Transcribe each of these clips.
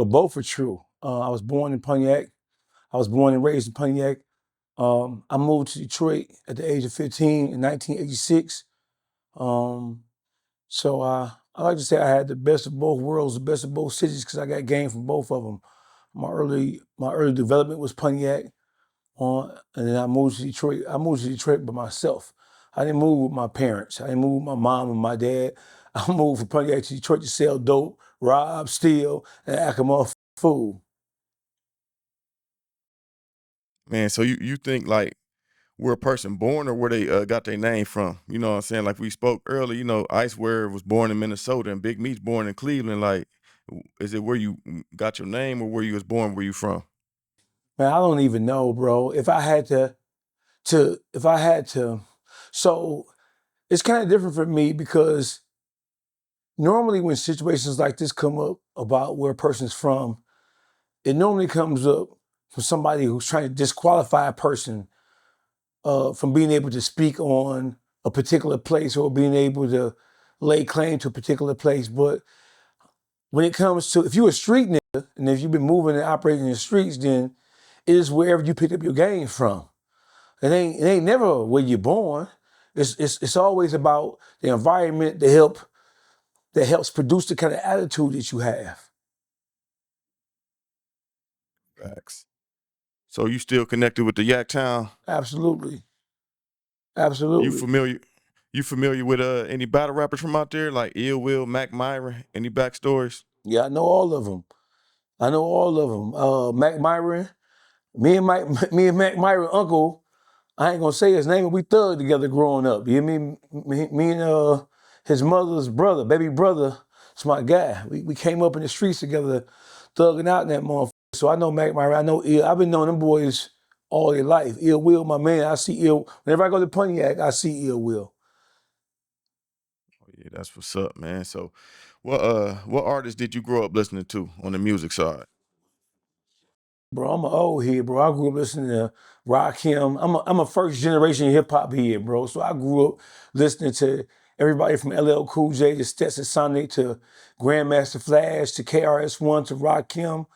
but both are true. I was born in Pontiac. I was born and raised in Pontiac. I moved to Detroit at the age of 15 in 1986. Um, so I like to say I had the best of both worlds, the best of both cities, because I got game from both of them. My early development was Pontiac, and then I moved to Detroit. I moved to Detroit by myself. I didn't move with my parents. I didn't move with my mom and my dad. I moved from Pontiac to Detroit to sell dope, rob, steal, and act a motherfucking fool. Man, so you think like where a person born or where they got their name from? You know what I'm saying? Like we spoke earlier, you know, Ice Ware was born in Minnesota and Big Meat's born in Cleveland. Like, is it where you got your name or where you was born? Where you from? Man, I don't even know, bro. If I had to, so it's kind of different for me because normally when situations like this come up about where a person's from, it normally comes up from somebody who's trying to disqualify a person from being able to speak on a particular place or being able to lay claim to a particular place. But when it comes to, if you're a street nigga and if you've been moving and operating in the streets, then it is wherever you pick up your game from. It ain't never where you're born. It's always about the environment that helps produce the kind of attitude that you have. Facts. So you still connected with the Yaktown? Absolutely. You Absolutely. familiar? You familiar with any battle rappers from out there like Ill Will, Mac Myron? Any backstories? Yeah, I know all of them. I know all of them. Mac Myron, me and Mac Myron uncle, I ain't gonna say his name, but we thugged together growing up. You hear me? Me and his mother's brother, baby brother, it's my guy. We came up in the streets together, thugging out in that motherfucker. So I know Mac Myron, I know Ill. I've been knowing them boys all their life. Ill Will, my man. I see Ill. Whenever I go to Pontiac, I see Ill Will. Oh yeah, that's what's up, man. So, what artists did you grow up listening to on the music side? Bro, I'm an old head, bro. I grew up listening to Rakim. I'm a first generation hip hop head, bro. So I grew up listening to everybody from LL Cool J to Stetson Sonic to Grandmaster Flash to KRS-One to Rakim,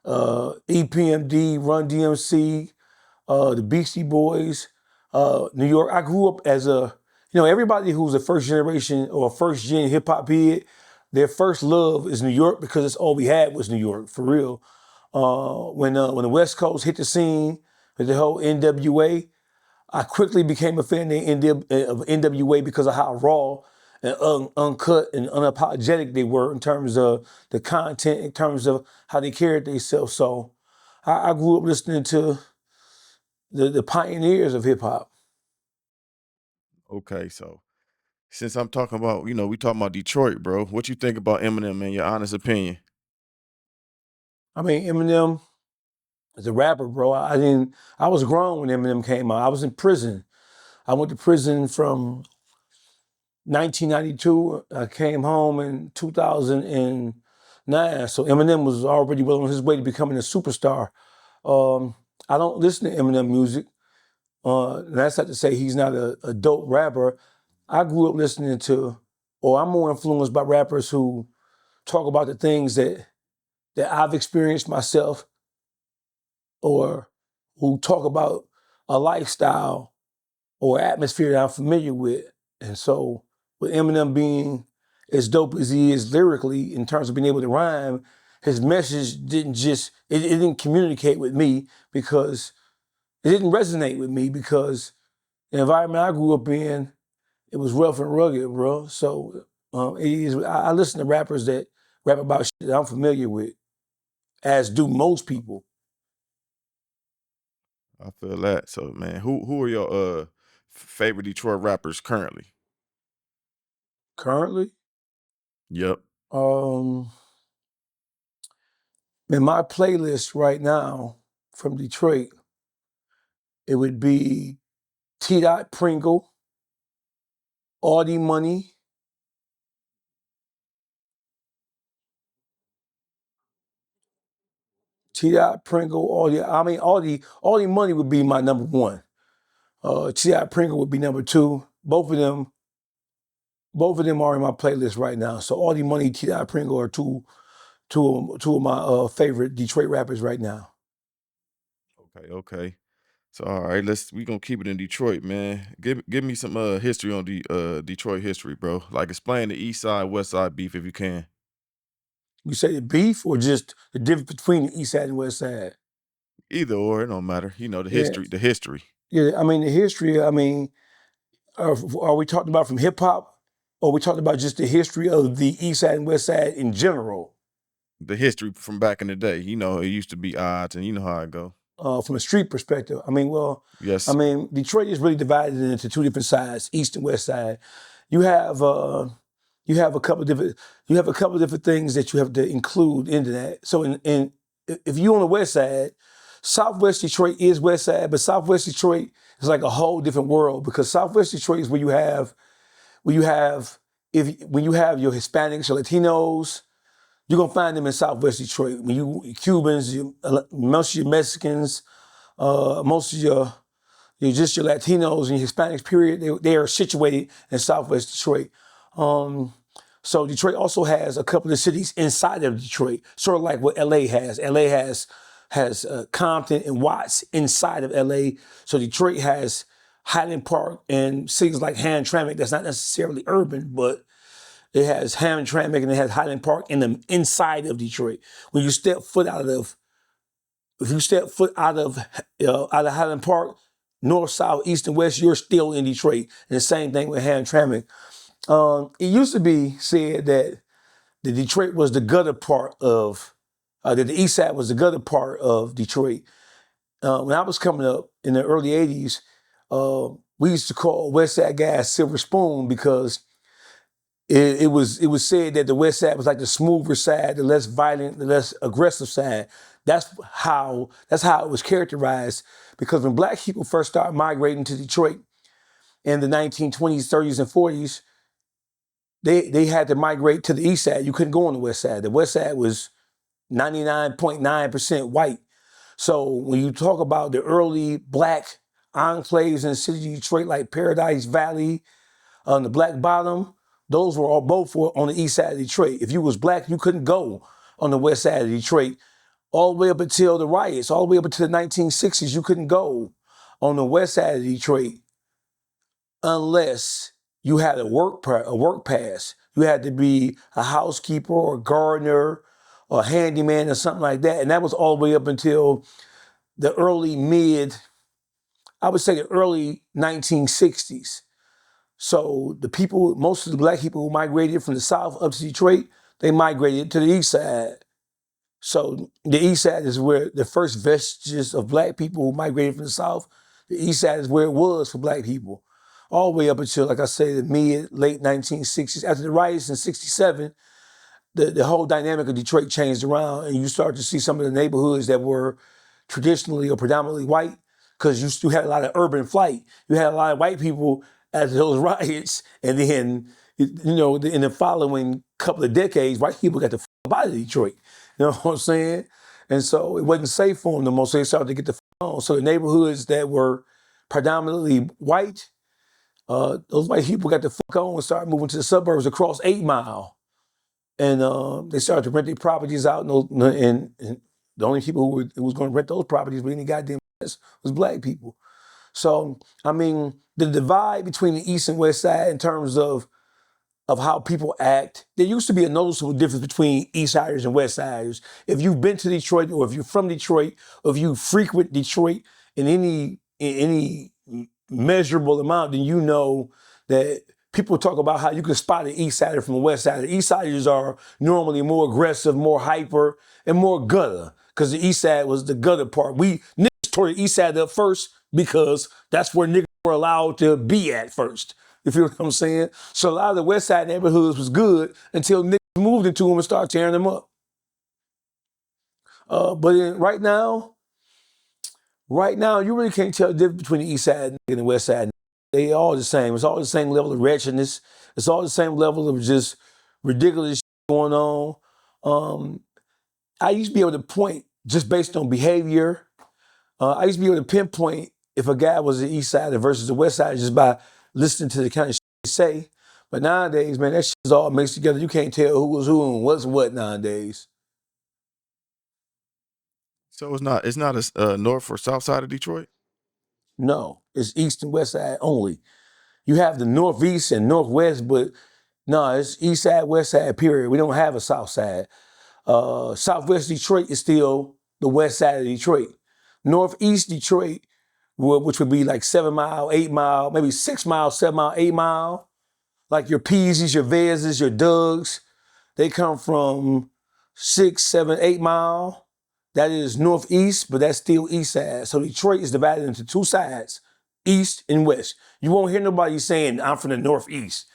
EPMD, Run DMC, the Beastie Boys, New York. I grew up as everybody who's a first generation or a first gen hip hop head, their first love is New York because it's all we had was New York, for real. When the West Coast hit the scene with the whole NWA, I quickly became a fan of NWA because of how raw and uncut and unapologetic they were in terms of the content, in terms of how they carried themselves. So I grew up listening to the pioneers of hip hop. Okay, so since I'm talking about, you know, we talking about Detroit, bro. What you think about Eminem in your honest opinion? I mean, Eminem is a rapper, bro. I was grown when Eminem came out. I was in prison. I went to prison from 1992. I came home in 2009. So Eminem was already well on his way to becoming a superstar. Um, I don't listen to Eminem music. And that's not to say he's not a dope rapper. I grew up listening to, or I'm more influenced by rappers who talk about the things that I've experienced myself, or who talk about a lifestyle or atmosphere that I'm familiar with. And so, with Eminem being as dope as he is lyrically in terms of being able to rhyme, his message it didn't communicate with me because it didn't resonate with me because the environment I grew up in, it was rough and rugged, bro. So I listen to rappers that rap about shit that I'm familiar with, as do most people. I feel that. So, man, who are your favorite Detroit rappers currently? Currently, Yep. um, in my playlist right now from Detroit, it would be T. Dot Pringle, Audie Money, T. Dot Pringle, Audie. I mean, Audie Money would be my number one. T. Dot Pringle would be number two. Both of them are in my playlist right now. So Audie Money, T. Dot Pringle are two two of my favorite Detroit rappers right now. Okay. So all right, we gonna keep it in Detroit, man. Give me some history on the Detroit history, bro. Like explain the East Side West Side beef if you can. You say the beef or just the difference between the East Side and West Side? Either or, it don't matter. You know the Yeah, history. The history. yeah. I mean the history. I mean, are we talking about from hip hop, or are we talking about just the history of the East Side and West Side in general? The history from back in the day. You know, it used to be odds, and you know how it go. From a street perspective, I mean, Yes. Detroit is really divided into two different sides, East and West Side. You have a couple different things that you have to include into that. So if you're on the West Side, Southwest Detroit is West Side, but Southwest Detroit is like a whole different world because Southwest Detroit is where you have when you have your Hispanics or Latinos, you're gonna find them in Southwest Detroit. When you Cubans, most of your Mexicans, most of your just your Latinos and your Hispanics, period, they are situated in Southwest Detroit. So Detroit also has a couple of cities inside of Detroit, sort of like what LA has. LA has Compton and Watts inside of LA. So Detroit has Highland Park and cities like Hamtramck. That's not necessarily urban, but it has Hamtramck and it has Highland Park in the inside of Detroit. When you step foot out of, if you step foot out of Highland Park, north, south, east, and west, you're still in Detroit. And the same thing with Hamtramck. It used to be said that the Detroit was the gutter part of, that the East Side was the gutter part of Detroit. When I was coming up in the early 80s, we used to call West Side guys Silver Spoon because it was said that the West Side was like the smoother side, the less violent, the less aggressive side. That's how it was characterized. Because when black people first started migrating to Detroit in the 1920s, 30s, and 40s, they had to migrate to the East Side. You couldn't go on the West Side. The West Side was 99.9% white. So when you talk about the early black enclaves in the city of Detroit, like Paradise Valley, on the Black Bottom, those were both on the East Side of Detroit. If you was black, you couldn't go on the West Side of Detroit. All the way up until the riots, all the way up until the 1960s, you couldn't go on the West Side of Detroit unless you had a work pass. You had to be a housekeeper or a gardener or a handyman or something like that. And that was all the way up until the early 1960s. So most of the black people who migrated from the South up to Detroit, they migrated to the East Side. So the East Side is where the first vestiges of black people who migrated from the South, the East Side is where it was for black people. All the way up until, like I say, the late 1960s. After the riots in 67, the whole dynamic of Detroit changed around and you start to see some of the neighborhoods that were traditionally or predominantly white, because you had a lot of urban flight. You had a lot of white people after those riots, and then, in the following couple of decades, white people got the out of Detroit. You know what I'm saying? And so it wasn't safe for them no more, so they started to get the on. So the neighborhoods that were predominantly white, those white people got the on and started moving to the suburbs across 8 Mile. And they started to rent their properties out, and the only people who was going to rent those properties with any goddamn was black people. So, I mean, the divide between the East and West Side in terms of how people act, there used to be a noticeable difference between East Siders and West Siders. If you've been to Detroit, or if you're from Detroit, or if you frequent Detroit in any measurable amount, then you know that people talk about how you can spot an East Sider from a West Sider. East Siders are normally more aggressive, more hyper, and more gutter, because the East Side was the gutter part. We niggas tore the East Side up first because that's where niggas were allowed to be at first. You feel what I'm saying? So a lot of the West Side neighborhoods was good until niggas moved into them and started tearing them up. Right now, you really can't tell the difference between the East Side and the West Side. They all the same. It's all the same level of wretchedness. It's all the same level of just ridiculous shit going on. I used to be able to point just based on behavior. I used to be able to pinpoint if a guy was the East Sider versus the West Side just by listening to the kind of shit they say. But nowadays, man, that shit is all mixed together. You can't tell who was who and what's what nowadays. So it's not a north or south side of Detroit? No, it's east and west side only. You have the northeast and northwest, but no, it's east side, west side, period. We don't have a south side. Southwest Detroit is still the west side of Detroit. Northeast Detroit, which would be like 7 mile, 8 mile, maybe 6 miles, 7 mile, 8 mile, like your Peasies, your Vezes, your Dougs, they come from 6, 7, 8 mile. That is northeast, but that's still east side. So Detroit is divided into two sides, east and west. You won't hear nobody saying, I'm from the northeast.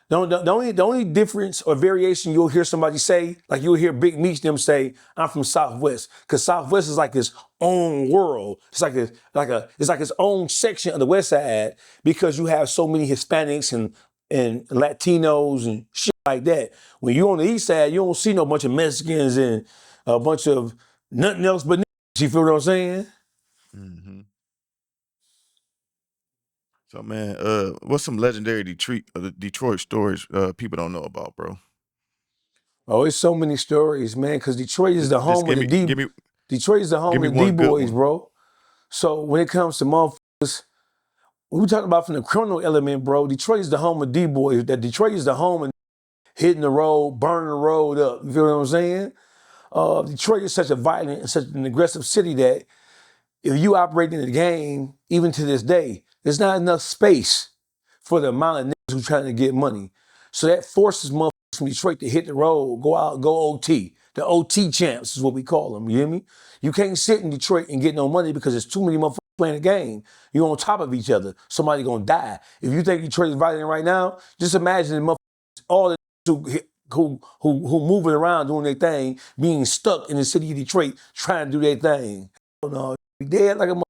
The only difference or variation you'll hear somebody say, like you'll hear Big Meech them say, I'm from Southwest, because Southwest is like its own world. It's like its own section of the West Side because you have so many Hispanics and Latinos and shit like that. When you're on the East Side, you don't see no bunch of Mexicans and a bunch of nothing else but niggas. You feel what I'm saying? Mm-hmm. So man, what's some legendary Detroit stories people don't know about, bro? Oh, it's so many stories, man, because Detroit is the Just home of the D. Detroit is the home give me of the one good D-boys, one. bro. So when it comes to motherfuckers, what we talking about from the criminal element, bro, Detroit is the home of D-boys. That Detroit is the home of hitting the road, burning the road up. You feel what I'm saying? Detroit is such a violent and such an aggressive city that if you operate in the game, even to this day, there's not enough space for the amount of niggas who trying to get money. So that forces motherfuckers from Detroit to hit the road, go out, go OT. The OT champs is what we call them, you hear me? You can't sit in Detroit and get no money because there's too many motherfuckers playing the game. You're on top of each other. Somebody gonna die. If you think Detroit is violent right now, just imagine the motherfuckers, all the who moving around doing their thing, being stuck in the city of Detroit trying to do their thing. No, be dead like a motherfucker.